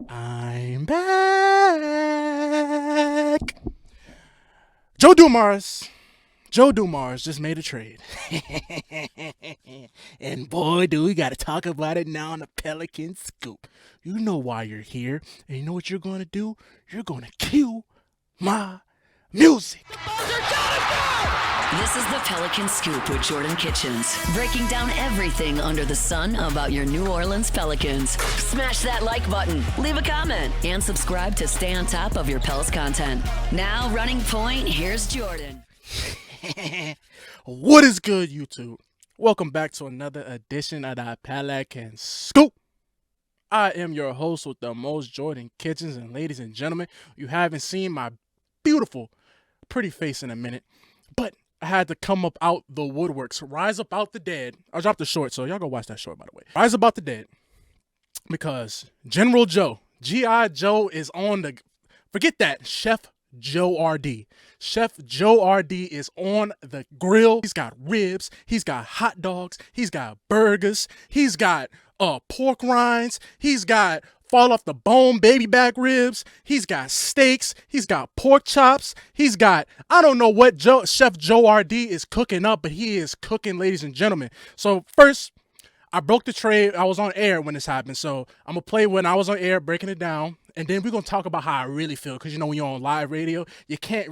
I'm back. Dumars. Joe Dumars just made a trade. And boy, do we got to talk about it now on the Pelicans Scoop. You know why you're here. And you know what you're going to do? You're going to cue my music. This is the Pelican Scoop with Jordan Kitchens, breaking down everything under the sun about your New Orleans Pelicans. Smash that like button, leave a comment, and subscribe to stay on top of your Pels content. Now, running point, here's Jordan. What is good, YouTube? Welcome back to another edition of the Pelican Scoop. I am your host with the most, Jordan Kitchens, and ladies and gentlemen, you haven't seen my beautiful, pretty face in a minute, but I had to come up out the woodworks, rise up out the dead. I dropped the short, so y'all go watch that short, by the way. Rise up out the dead, because General Joe, G.I. Joe is on the, forget that, Chef Joe R.D. Chef Joe R.D. is on the grill. He's got ribs, he's got hot dogs, he's got burgers, he's got pork rinds, he's got fall off the bone baby back ribs, he's got steaks, he's got pork chops, he's got, I don't know what Chef Joe R.D. is cooking up, but he is cooking, ladies and gentlemen. So first, I broke the trade. I was on air when this happened, so I'm going to play when I was on air, breaking it down, and then we're going to talk about how I really feel, because, you know, when you're on live radio, you can't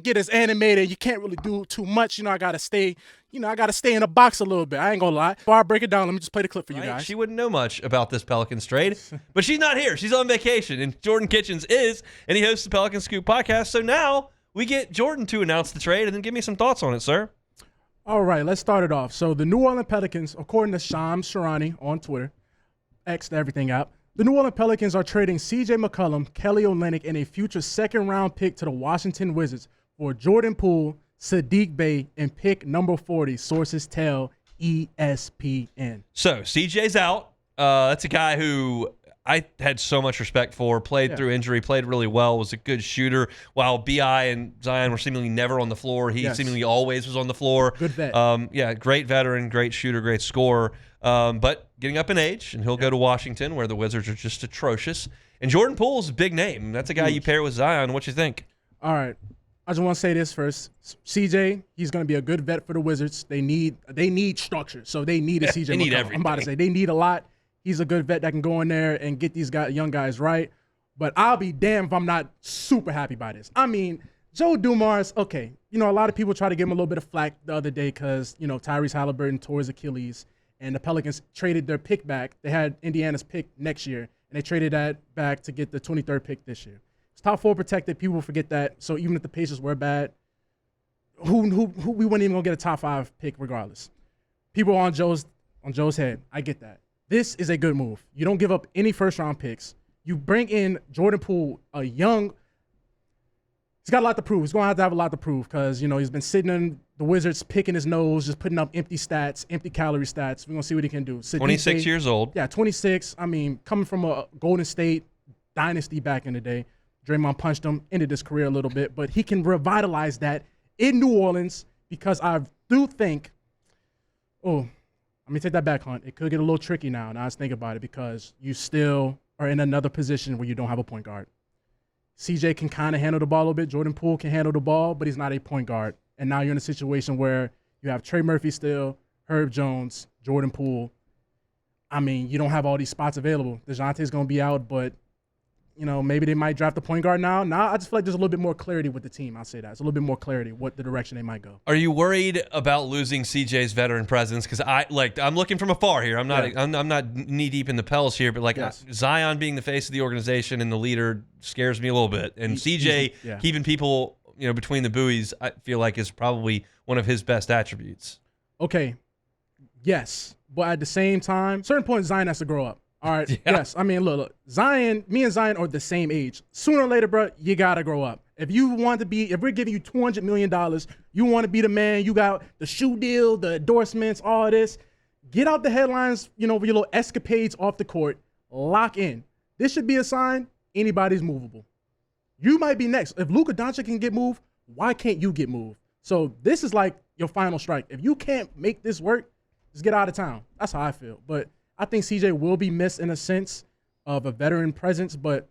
get as animated, you can't really do too much, I got to stay in the box a little bit. I ain't going to lie. Before I break it down, let me just play the clip for you guys. She wouldn't know much about this Pelicans trade, but she's not here. She's on vacation, and Jordan Kitchens is, and he hosts the Pelican Scoop podcast, so now we get Jordan to announce the trade, and then give me some thoughts on it, sir. All right, let's start it off. So the New Orleans Pelicans, according to Shams Sharani on Twitter, X to everything app, the New Orleans Pelicans are trading CJ McCollum, Kelly Olynyk, and a future second-round pick to the Washington Wizards for Jordan Poole, Sadiq Bey, and pick number 40, sources tell ESPN. So CJ's out. That's a guy who I had so much respect for, played through injury, played really well, was a good shooter. While B.I. and Zion were seemingly never on the floor, he seemingly always was on the floor. Good vet. Great veteran, great shooter, great scorer. But getting up in age, and he'll go to Washington, where the Wizards are just atrocious. And Jordan Poole's a big name. That's a guy you pair with Zion. What you think? All right. I just want to say this first. CJ, he's going to be a good vet for the Wizards. They need structure, so they need a CJ they need McCollum. everything. I'm about to say they need a lot. He's a good vet that can go in there and get these young guys right. But I'll be damned if I'm not super happy by this. I mean, Joe Dumars, okay. A lot of people try to give him a little bit of flack the other day because, Tyrese Halliburton tore his Achilles, and the Pelicans traded their pick back. They had Indiana's pick next year, and they traded that back to get the 23rd pick this year. It's top 4 protected. People forget that. So even if the Pacers were bad, who we weren't even going to get a top 5 pick regardless. People on Joe's head. I get that. This is a good move. You don't give up any first-round picks. You bring in Jordan Poole, he's got a lot to prove. He's going to have a lot to prove because, he's been sitting in the Wizards, picking his nose, just putting up empty stats, empty calorie stats. We're going to see what he can do. 26 years old. Yeah, 26. I mean, coming from a Golden State dynasty back in the day, Draymond punched him, ended his career a little bit, but he can revitalize that in New Orleans because I do think, let me take that back, Hunt. It could get a little tricky now I was thinking about it because you still are in another position where you don't have a point guard. CJ can kind of handle the ball a little bit. Jordan Poole can handle the ball, but he's not a point guard. And now you're in a situation where you have Trey Murphy still, Herb Jones, Jordan Poole. I mean, you don't have all these spots available. DeJounte's going to be out, but maybe they might draft a point guard now. Now I just feel like there's a little bit more clarity with the team. I'll say that. It's a little bit more clarity what the direction they might go. Are you worried about losing CJ's veteran presence? Because I'm looking from afar here. I'm not knee deep in the Pels here, but Zion being the face of the organization and the leader scares me a little bit. And CJ keeping people between the buoys, I feel like is probably one of his best attributes. Okay, yes, but at the same time, certain point Zion has to grow up. All right. Yeah. Yes. I mean, look, Zion, me and Zion are the same age. Sooner or later, bro, you got to grow up. If we're giving you $200 million, you want to be the man, you got the shoe deal, the endorsements, all this, get out the headlines, with your little escapades off the court, lock in. This should be a sign anybody's movable. You might be next. If Luka Doncic can get moved, why can't you get moved? So this is like your final strike. If you can't make this work, just get out of town. That's how I feel. But I think CJ will be missed in a sense of a veteran presence, but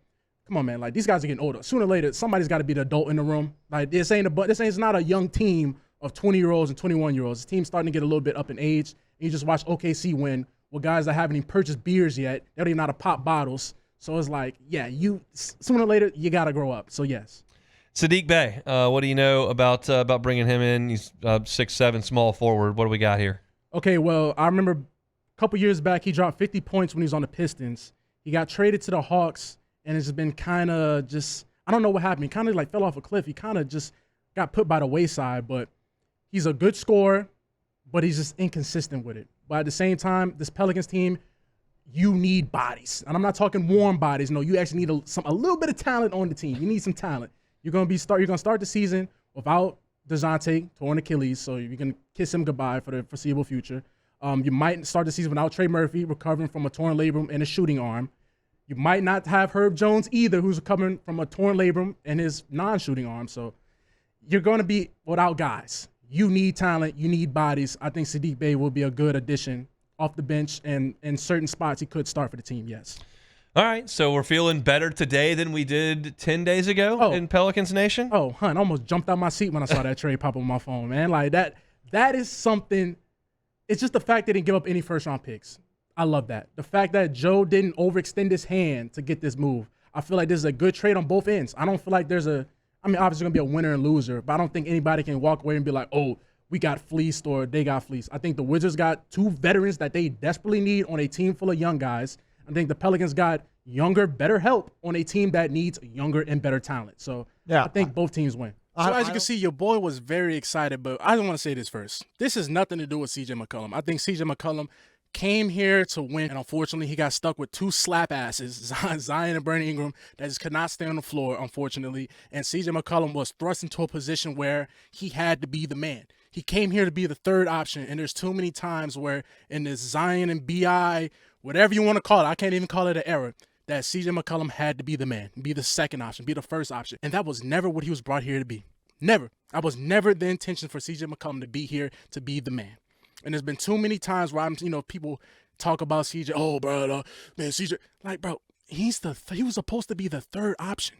come on, man. Like, these guys are getting older. Sooner or later, somebody's got to be the adult in the room. Like, this ain't not a young team of 20-year-olds and 21-year-olds. The team's starting to get a little bit up in age. And you just watch OKC win with guys that haven't even purchased beers yet. They don't even know how to pop bottles. So it's like, yeah, sooner or later, you got to grow up. So, yes. Saddiq Bey, what do you know about bringing him in? He's 6'7", small forward. What do we got here? Okay, well, I remember a couple years back, he dropped 50 points when he was on the Pistons. He got traded to the Hawks, and it's been kind of just, I don't know what happened. He kind of like fell off a cliff. He kind of just got put by the wayside, but he's a good scorer, but he's just inconsistent with it. But at the same time, this Pelicans team, you need bodies. And I'm not talking warm bodies. No, you actually need a little bit of talent on the team. You need some talent. You're gonna start the season without DeJounte, torn Achilles, so you can kiss him goodbye for the foreseeable future. You might start the season without Trey Murphy, recovering from a torn labrum and a shooting arm. You might not have Herb Jones either, who's recovering from a torn labrum and his non-shooting arm. So you're going to be without guys. You need talent. You need bodies. I think Saddiq Bey will be a good addition off the bench, and in certain spots he could start for the team, yes. All right, so we're feeling better today than we did 10 days ago in Pelicans Nation? Oh, hun, I almost jumped out my seat when I saw that trade pop up on my phone, man. Like, that is something. It's just the fact they didn't give up any first-round picks. I love that. The fact that Joe didn't overextend his hand to get this move. I feel like this is a good trade on both ends. I don't feel like obviously going to be a winner and loser, but I don't think anybody can walk away and be like, oh, we got fleeced or they got fleeced. I think the Wizards got two veterans that they desperately need on a team full of young guys. I think the Pelicans got younger, better help on a team that needs younger and better talent. So yeah, I think both teams win. So as you can see, your boy was very excited, but I want to say this first. This has nothing to do with CJ McCollum. I think CJ McCollum came here to win, and unfortunately, he got stuck with two slap asses, Zion and Brandon Ingram, that just could not stay on the floor, unfortunately. And CJ McCollum was thrust into a position where he had to be the man. He came here to be the third option, and there's too many times where in this Zion and BI, whatever you want to call it, I can't even call it an error, that CJ McCollum had to be the man, be the second option, be the first option. And that was never what he was brought here to be. Never. That was never the intention for CJ McCollum to be here to be the man. And there's been too many times where people talk about CJ, oh, bro, man, CJ, like, bro, he was supposed to be the third option.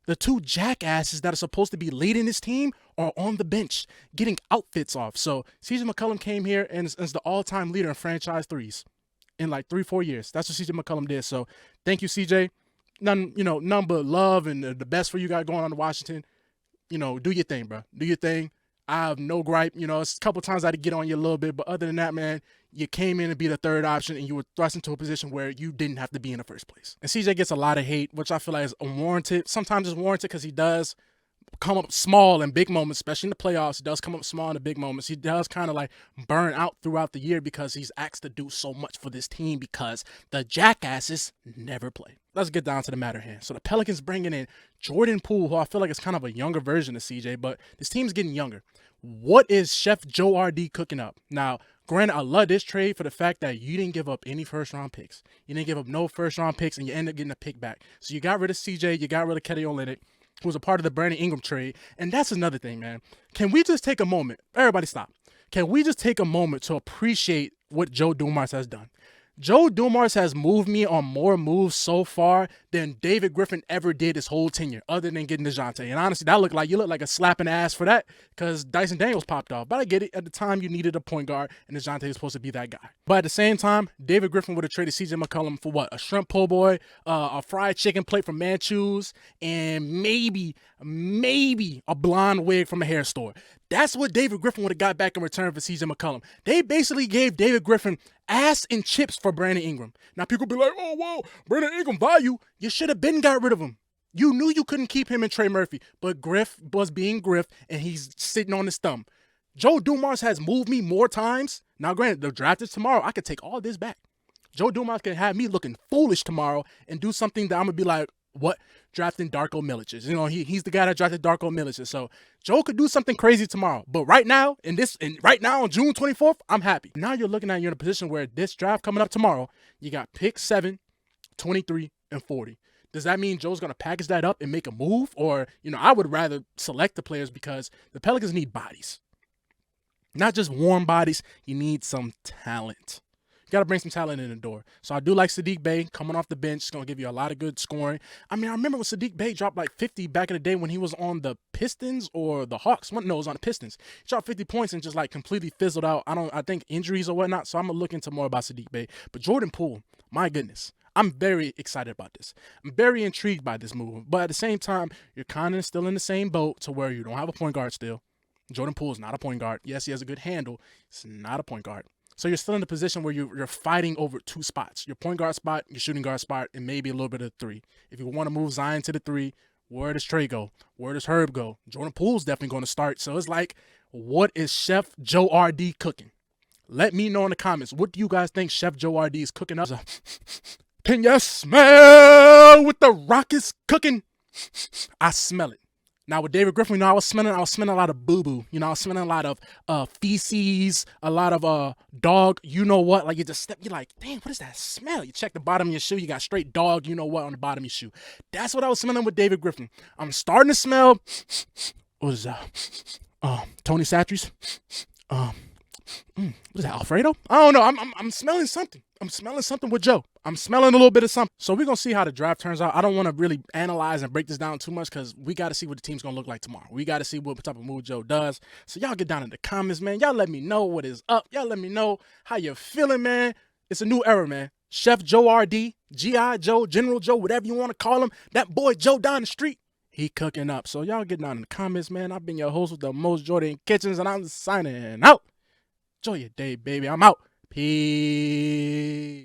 The two jackasses that are supposed to be leading this team are on the bench getting outfits off. So CJ McCollum came here and is the all-time leader in franchise threes in like 3-4 years. That's what CJ McCollum did. So thank you, CJ. None but love and the best for you got going on in Washington. Do your thing, bro. Do your thing. I have no gripe. It's a couple times I had to get on you a little bit, but other than that, man, you came in to be the third option and you were thrust into a position where you didn't have to be in the first place. And CJ gets a lot of hate, which I feel like is unwarranted. Sometimes it's warranted because he does come up small in big moments, especially in the playoffs. He does come up small in the big moments. He does kind of like burn out throughout the year because he's asked to do so much for this team because the jackasses never play. Let's get down to the matter here. So the Pelicans bringing in Jordan Poole, who I feel like is kind of a younger version of CJ, but this team's getting younger. What is Chef Joe RD cooking up? Now, granted, I love this trade for the fact that you didn't give up any first-round picks. You didn't give up no first-round picks, and you ended up getting a pick back. So you got rid of CJ, you got rid of Kelly Olynyk, who was a part of the Brandon Ingram trade. And that's another thing, man. Can we just take a moment? Everybody stop. Can we just take a moment to appreciate what Joe Dumars has done? Joe Dumars has moved me on more moves so far than David Griffin ever did his whole tenure, other than getting DeJounte. And honestly, you look like a slapping ass for that because Dyson Daniels popped off. But I get it. At the time, you needed a point guard, and DeJounte was supposed to be that guy. But at the same time, David Griffin would have traded CJ McCollum for what? A shrimp po' boy, a fried chicken plate from Manchew's, and maybe a blonde wig from a hair store. That's what David Griffin would have got back in return for CJ McCollum. They basically gave David Griffin ass and chips for Brandon Ingram. Now people be like, oh, whoa, Brandon Ingram value. You should have been got rid of him. You knew you couldn't keep him and Trey Murphy, but Griff was being Griff, and he's sitting on his thumb. Joe Dumars has moved me more times. Now, granted, the draft is tomorrow. I could take all this back. Joe Dumars can have me looking foolish tomorrow and do something that I'm going to be like, what? Drafting Darko Milicic. He's the guy that drafted Darko Milicic. So Joe could do something crazy tomorrow. But right now, right now on June 24th, I'm happy. Now you're in a position where this draft coming up tomorrow, you got pick 7, 23, and 40. Does that mean Joe's going to package that up and make a move? Or, I would rather select the players because the Pelicans need bodies. Not just warm bodies. You need some talent. You got to bring some talent in the door. So I do like Sadiq Bey coming off the bench. It's going to give you a lot of good scoring. I mean, I remember when Sadiq Bey dropped like 50 back in the day when he was on the Pistons or the Hawks. No, it was on the Pistons. He dropped 50 points and just like completely fizzled out. I think injuries or whatnot. So I'm going to look into more about Sadiq Bey. But Jordan Poole, my goodness. I'm very excited about this. I'm very intrigued by this move. But at the same time, you're kind of still in the same boat to where you don't have a point guard still. Jordan Poole is not a point guard. Yes, he has a good handle. He's not a point guard. So you're still in the position where you're fighting over two spots. Your point guard spot, your shooting guard spot, and maybe a little bit of three. If you want to move Zion to the three, where does Trey go? Where does Herb go? Jordan Poole's definitely going to start. So it's like, what is Chef Joe R.D. cooking? Let me know in the comments. What do you guys think Chef Joe R.D. is cooking up? Can you smell what the Rock is cooking? I smell it. Now with David Griffin, I was smelling a lot of boo-boo. I was smelling a lot of feces, a lot of dog, you know what? Like you just step, you're like, damn, what is that smell? You check the bottom of your shoe, you got straight dog, you know what, on the bottom of your shoe. That's what I was smelling with David Griffin. I'm starting to smell, what is that? Tony Satchery's. What is that, Alfredo? I don't know. I'm smelling something. I'm smelling something with Joe. I'm smelling a little bit of something. So we're going to see how the draft turns out. I don't want to really analyze and break this down too much because we got to see what the team's going to look like tomorrow. We got to see what type of move Joe does. So y'all get down in the comments, man. Y'all let me know what is up. Y'all let me know how you're feeling, man. It's a new era, man. Chef Joe R.D., G.I. Joe, General Joe, whatever you want to call him. That boy Joe down the street. He cooking up. So y'all get down in the comments, man. I've been your host with the most, Jordan Kitchens, and I'm signing out. Enjoy your day, baby. I'm out. Peace.